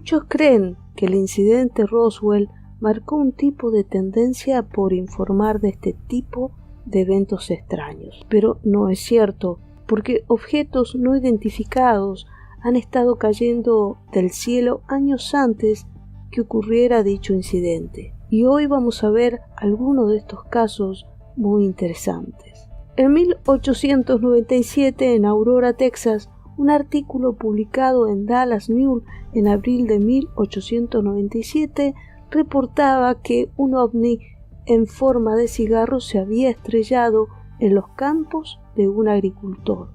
Muchos creen que el incidente Roswell marcó un tipo de tendencia por informar de este tipo de eventos extraños. Pero no es cierto, porque objetos no identificados han estado cayendo del cielo años antes que ocurriera dicho incidente. Y hoy vamos a ver algunos de estos casos muy interesantes. En 1897, en Aurora, Texas, un artículo publicado en Dallas News en abril de 1897 reportaba que un ovni en forma de cigarro se había estrellado en los campos de un agricultor,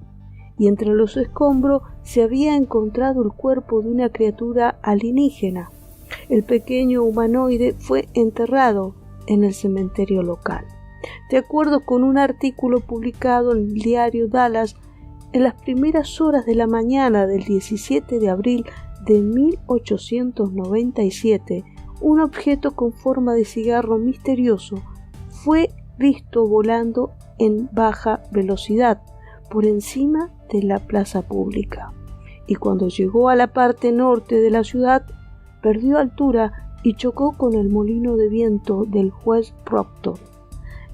y entre los escombros se había encontrado el cuerpo de una criatura alienígena. El pequeño humanoide fue enterrado en el cementerio local. De acuerdo con un artículo publicado en el diario Dallas, en las primeras horas de la mañana del 17 de abril de 1897, un objeto con forma de cigarro misterioso fue visto volando en baja velocidad por encima de la plaza pública, y cuando llegó a la parte norte de la ciudad, perdió altura y chocó con el molino de viento del juez Proctor.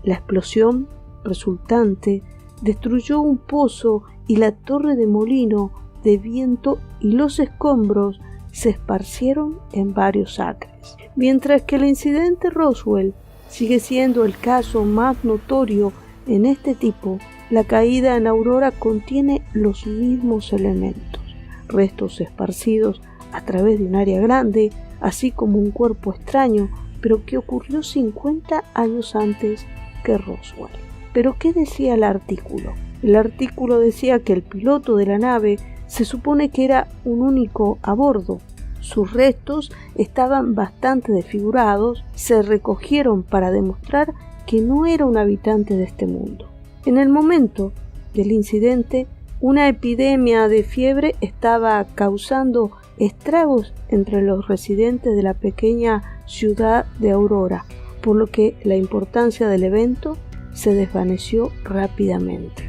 La explosión resultante destruyó un pozo y la torre de molino de viento, y los escombros se esparcieron en varios acres. Mientras que el incidente Roswell sigue siendo el caso más notorio en este tipo, la caída en Aurora contiene los mismos elementos: restos esparcidos a través de un área grande, así como un cuerpo extraño, pero que ocurrió 50 años antes que Roswell. ¿Pero qué decía el artículo? El artículo decía que el piloto de la nave se supone que era un único a bordo. Sus restos estaban bastante desfigurados, se recogieron para demostrar que no era un habitante de este mundo. En el momento del incidente, una epidemia de fiebre estaba causando estragos entre los residentes de la pequeña ciudad de Aurora, por lo que la importancia del evento se desvaneció rápidamente.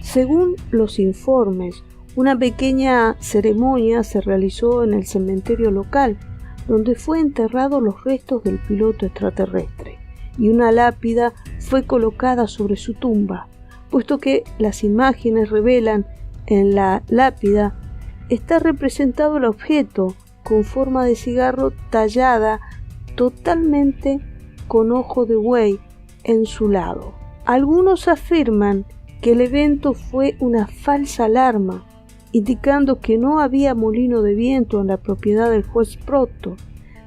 Según los informes, una pequeña ceremonia se realizó en el cementerio local, donde fue enterrados los restos del piloto extraterrestre, y una lápida fue colocada sobre su tumba, puesto que las imágenes revelan en la lápida está representado el objeto con forma de cigarro tallada totalmente con ojo de buey en su lado. Algunos afirman que el evento fue una falsa alarma, indicando que no había molino de viento en la propiedad del juez Proctor.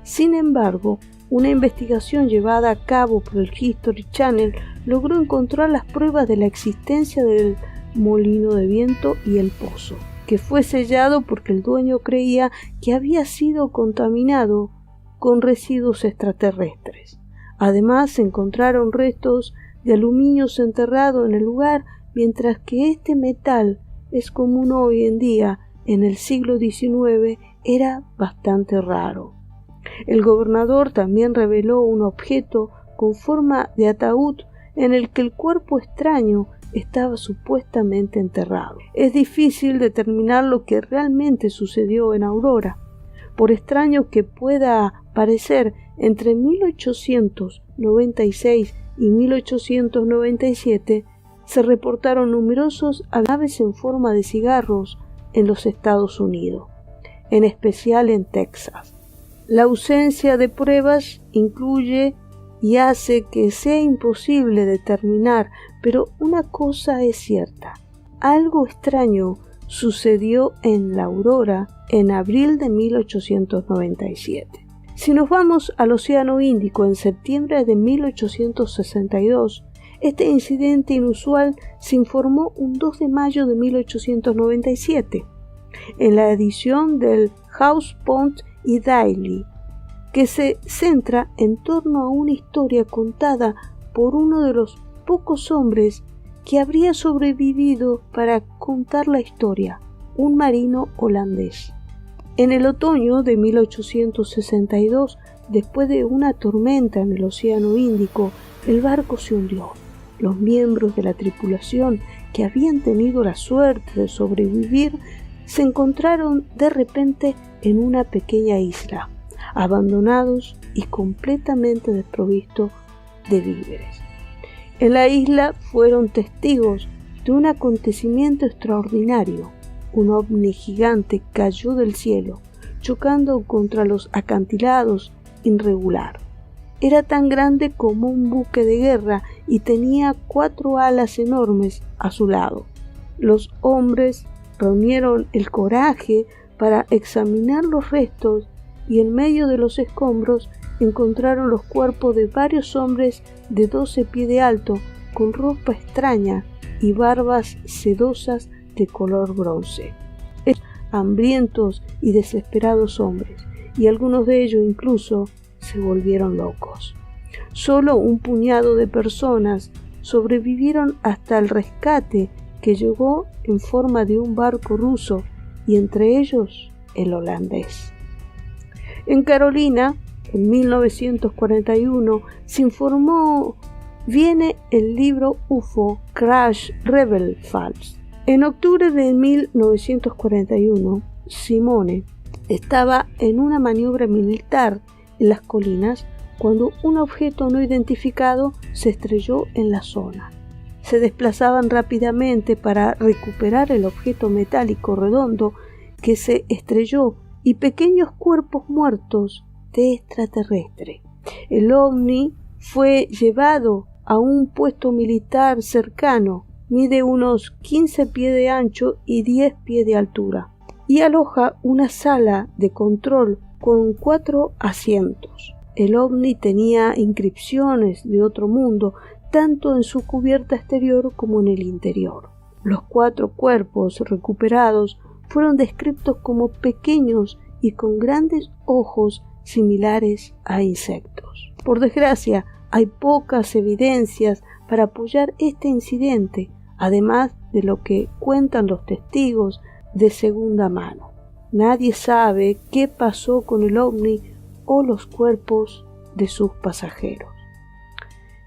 Sin embargo, una investigación llevada a cabo por el History Channel logró encontrar las pruebas de la existencia del molino de viento y el pozo, que fue sellado porque el dueño creía que había sido contaminado con residuos extraterrestres. Además, se encontraron restos de aluminio enterrado en el lugar, mientras que este metal es común hoy en día. En el siglo XIX era bastante raro. El gobernador también reveló un objeto con forma de ataúd en el que el cuerpo extraño estaba supuestamente enterrado. Es difícil determinar lo que realmente sucedió en Aurora. Por extraño que pueda parecer, entre 1896 y 1897 se reportaron numerosos aves en forma de cigarros en los Estados Unidos, en especial en Texas. La ausencia de pruebas incluye y hace que sea imposible determinar, pero una cosa es cierta: algo extraño sucedió en la Aurora en abril de 1897. Si nos vamos al Océano Índico, en septiembre de 1862, este incidente inusual se informó un 2 de mayo de 1897 en la edición del House Point y Daily, que se centra en torno a una historia contada por uno de los pocos hombres que habría sobrevivido para contar la historia, un marino holandés. En el otoño de 1862, después de una tormenta en el Océano Índico, el barco se hundió. Los miembros de la tripulación, que habían tenido la suerte de sobrevivir, se encontraron de repente en una pequeña isla, abandonados y completamente desprovistos de víveres. En la isla fueron testigos de un acontecimiento extraordinario. Un ovni gigante cayó del cielo, chocando contra los acantilados irregular. Era tan grande como un buque de guerra y tenía 4 alas enormes a su lado. Los hombres reunieron el coraje para examinar los restos y en medio de los escombros encontraron los cuerpos de varios hombres de 12 pies de alto, con ropa extraña y barbas sedosas de color bronce. Hambrientos y desesperados hombres, y algunos de ellos incluso se volvieron locos. Solo un puñado de personas sobrevivieron hasta el rescate que llegó en forma de un barco ruso, y entre ellos el holandés. En Carolina, en 1941, se informó viene el libro UFO Crash Rebel Falls. En octubre de 1941, Simone estaba en una maniobra militar en las colinas cuando un objeto no identificado se estrelló en la zona. Se desplazaban rápidamente para recuperar el objeto metálico redondo que se estrelló y pequeños cuerpos muertos de extraterrestre. El ovni fue llevado a un puesto militar cercano, mide unos 15 pies de ancho y 10 pies de altura, y aloja una sala de control con 4 asientos. El ovni tenía inscripciones de otro mundo, tanto en su cubierta exterior como en el interior. Los 4 cuerpos recuperados fueron descritos como pequeños y con grandes ojos similares a insectos. Por desgracia, hay pocas evidencias para apoyar este incidente, además de lo que cuentan los testigos de segunda mano. Nadie sabe qué pasó con el ovni o los cuerpos de sus pasajeros.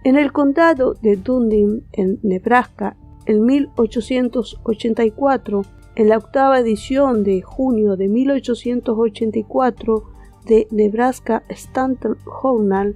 En el condado de Dundee, en Nebraska, en 1884, en la 8ª edición de junio de 1884 de Nebraska State Journal,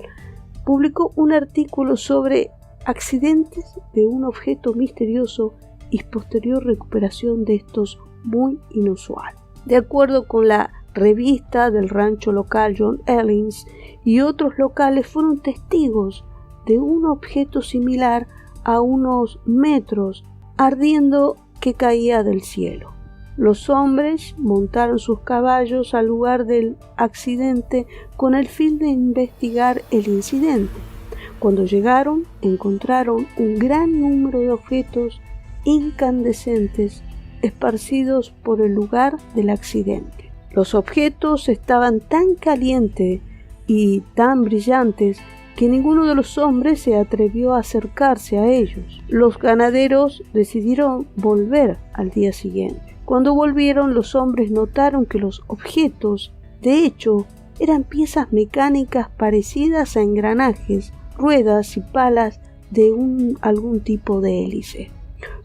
publicó un artículo sobre accidentes de un objeto misterioso y posterior recuperación de estos muy inusual. De acuerdo con la revista del rancho local John Ellings y otros locales fueron testigos de un objeto similar a unos metros ardiendo que caía del cielo. Los hombres montaron sus caballos al lugar del accidente con el fin de investigar el incidente. Cuando llegaron, encontraron un gran número de objetos incandescentes esparcidos por el lugar del accidente. Los objetos estaban tan calientes y tan brillantes que ninguno de los hombres se atrevió a acercarse a ellos. Los ganaderos decidieron volver al día siguiente. Cuando volvieron, los hombres notaron que los objetos, de hecho, eran piezas mecánicas parecidas a engranajes, ruedas y palas de algún tipo de hélice.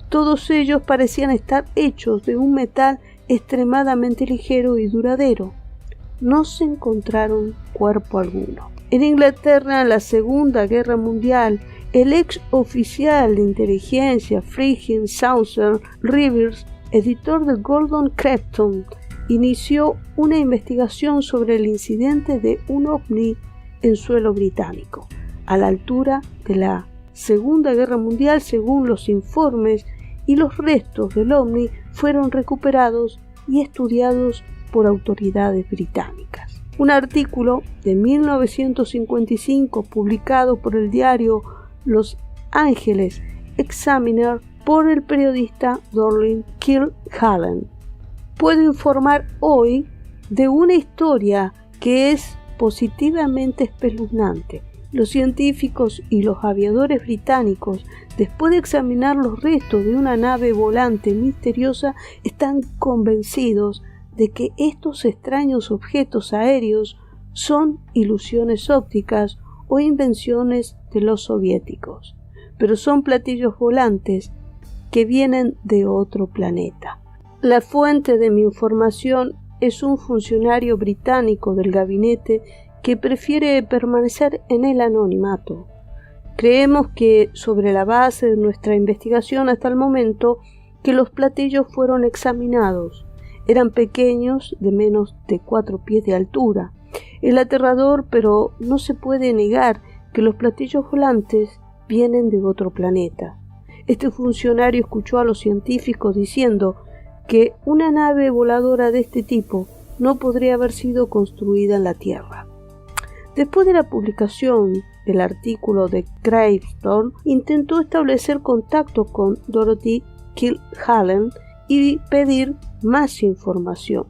Todos ellos parecían estar hechos de un metal extremadamente ligero y duradero. No se encontraron cuerpo alguno. En Inglaterra, en la Segunda Guerra Mundial, el ex oficial de inteligencia Friedrich Sauser Rivers, editor de Gordon Creighton, inició una investigación sobre el incidente de un ovni en suelo británico, a la altura de la Segunda Guerra Mundial. Según los informes, y los restos del ovni fueron recuperados y estudiados por autoridades británicas. Un artículo de 1955 publicado por el diario Los Angeles Examiner por el periodista Dorling Kilgallen puede informar hoy de una historia que es positivamente espeluznante. Los científicos y los aviadores británicos, después de examinar los restos de una nave volante misteriosa, están convencidos de que estos extraños objetos aéreos son ilusiones ópticas o invenciones de los soviéticos, pero son platillos volantes que vienen de otro planeta. La fuente de mi información es un funcionario británico del gabinete que prefiere permanecer en el anonimato. Creemos que, sobre la base de nuestra investigación hasta el momento, que los platillos fueron examinados. Eran pequeños, de menos de 4 pies de altura. Es aterrador, pero no se puede negar que los platillos volantes vienen de otro planeta. Este funcionario escuchó a los científicos diciendo que una nave voladora de este tipo no podría haber sido construida en la Tierra. Después de la publicación del artículo de Gravestone, intentó establecer contacto con Dorothy Kilgallen y pedir más información.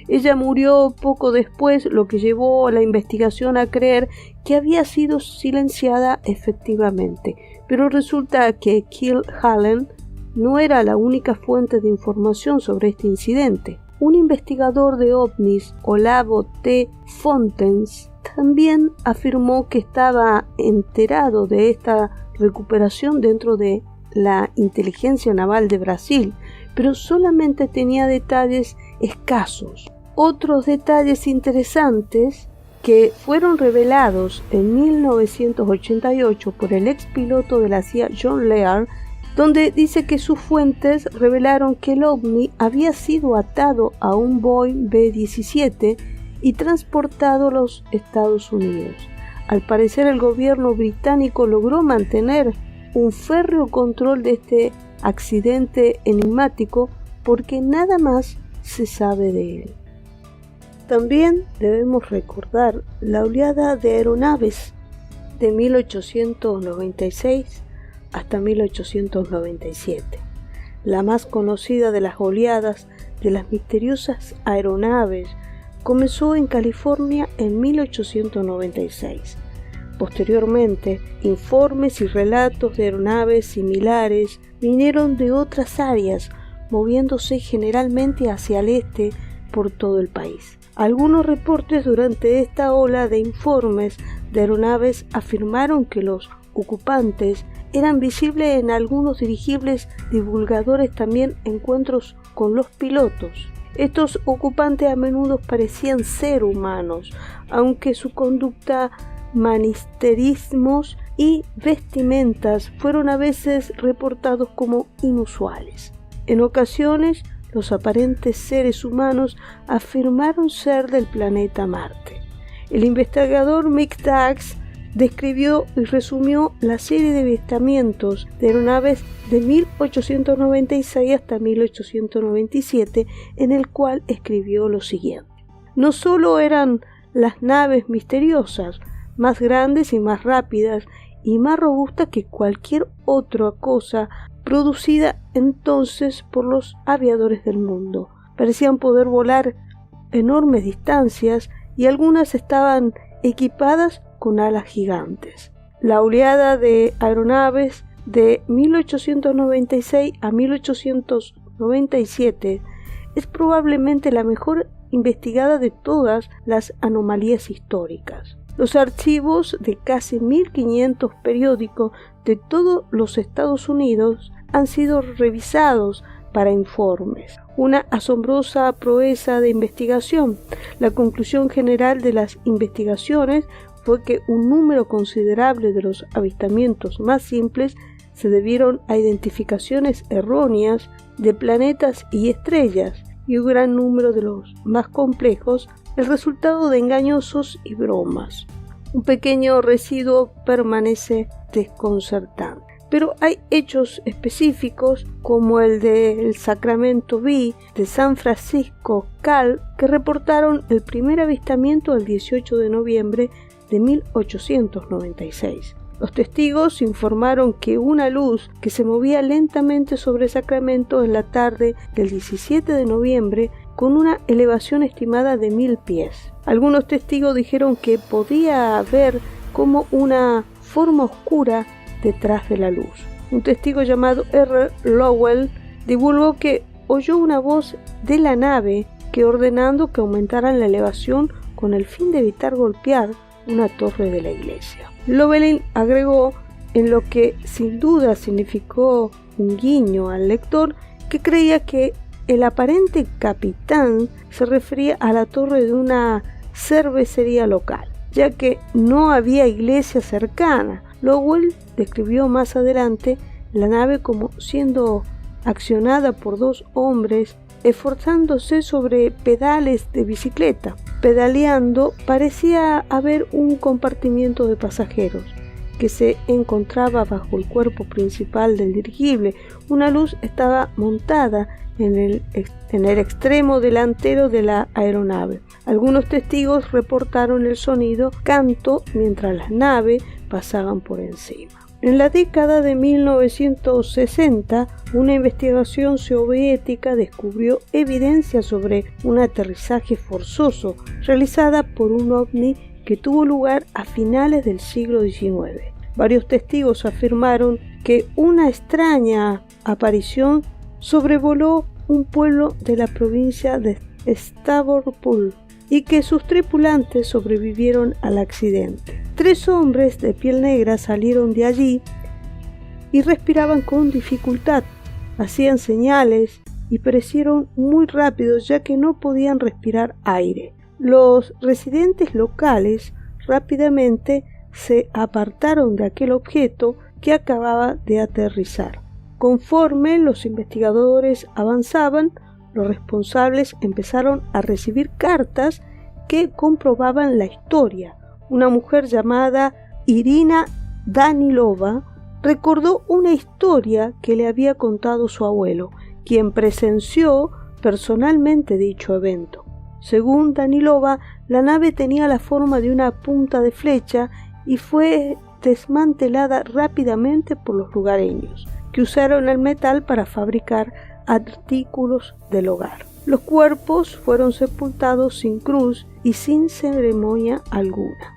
Ella murió poco después, lo que llevó a la investigación a creer que había sido silenciada efectivamente, pero resulta que Kilgallen no era la única fuente de información sobre este incidente. Un investigador de ovnis, Olavo T. Fontaines, también afirmó que estaba enterado de esta recuperación dentro de la inteligencia naval de Brasil, pero solamente tenía detalles escasos. Otros detalles interesantes que fueron revelados en 1988 por el ex piloto de la CIA John Lear, donde dice que sus fuentes revelaron que el ovni había sido atado a un Boeing B-17 y transportado a los Estados Unidos. Al parecer, el gobierno británico logró mantener un férreo control de este accidente enigmático porque nada más se sabe de él. También debemos recordar la oleada de aeronaves de 1896 hasta 1897. La más conocida de las oleadas de las misteriosas aeronaves comenzó en California en 1896. Posteriormente, informes y relatos de aeronaves similares vinieron de otras áreas, moviéndose generalmente hacia el este por todo el país. Algunos reportes durante esta ola de informes de aeronaves afirmaron que los ocupantes eran visibles en algunos dirigibles divulgadores, también encuentros con los pilotos. Estos ocupantes a menudo parecían ser humanos, aunque su conducta, manierismos y vestimentas fueron a veces reportados como inusuales. En ocasiones, los aparentes seres humanos afirmaron ser del planeta Marte. El investigador Mick Dax describió y resumió la serie de avistamientos de aeronaves de 1896 hasta 1897, en el cual escribió lo siguiente: no solo eran las naves misteriosas, más grandes y más rápidas y más robustas que cualquier otra cosa producida entonces por los aviadores del mundo. Parecían poder volar enormes distancias y algunas estaban equipadas con alas gigantes. La oleada de aeronaves de 1896 a 1897 es probablemente la mejor investigada de todas las anomalías históricas. Los archivos de casi 1500 periódicos de todos los Estados Unidos han sido revisados para informes. Una asombrosa proeza de investigación. La conclusión general de las investigaciones fue que un número considerable de los avistamientos más simples se debieron a identificaciones erróneas de planetas y estrellas, y un gran número de los más complejos el resultado de engañosos y bromas. Un pequeño residuo permanece desconcertante. Pero hay hechos específicos, como el del Sacramento Bee de San Francisco Cal, que reportaron el primer avistamiento el 18 de noviembre de 1896. Los testigos informaron que una luz que se movía lentamente sobre Sacramento en la tarde del 17 de noviembre con una elevación estimada de 1000 pies. Algunos testigos dijeron que podía ver como una forma oscura detrás de la luz. Un testigo llamado R. Lowell divulgó que oyó una voz de la nave que ordenando que aumentaran la elevación con el fin de evitar golpear una torre de la iglesia. Lowell agregó, en lo que sin duda significó un guiño al lector, que creía que el aparente capitán se refería a la torre de una cervecería local, ya que no había iglesia cercana. Lowell describió más adelante la nave como siendo accionada por 2 hombres esforzándose sobre pedales de bicicleta. Pedaleando parecía haber un compartimiento de pasajeros que se encontraba bajo el cuerpo principal del dirigible. Una luz estaba montada en el extremo delantero de la aeronave. Algunos testigos reportaron el sonido canto mientras las naves pasaban por encima. En la década de 1960, una investigación soviética descubrió evidencia sobre un aterrizaje forzoso realizada por un ovni que tuvo lugar a finales del siglo XIX. Varios testigos afirmaron que una extraña aparición sobrevoló un pueblo de la provincia de Stavropol y que sus tripulantes sobrevivieron al accidente. 3 hombres de piel negra salieron de allí y respiraban con dificultad, hacían señales y perecieron muy rápidos ya que no podían respirar aire. Los residentes locales rápidamente se apartaron de aquel objeto que acababa de aterrizar. Conforme los investigadores avanzaban, los responsables empezaron a recibir cartas que comprobaban la historia. Una mujer llamada Irina Danilova recordó una historia que le había contado su abuelo, quien presenció personalmente dicho evento. Según Danilova, la nave tenía la forma de una punta de flecha y fue desmantelada rápidamente por los lugareños, que usaron el metal para fabricar artículos del hogar. Los cuerpos fueron sepultados sin cruz y sin ceremonia alguna.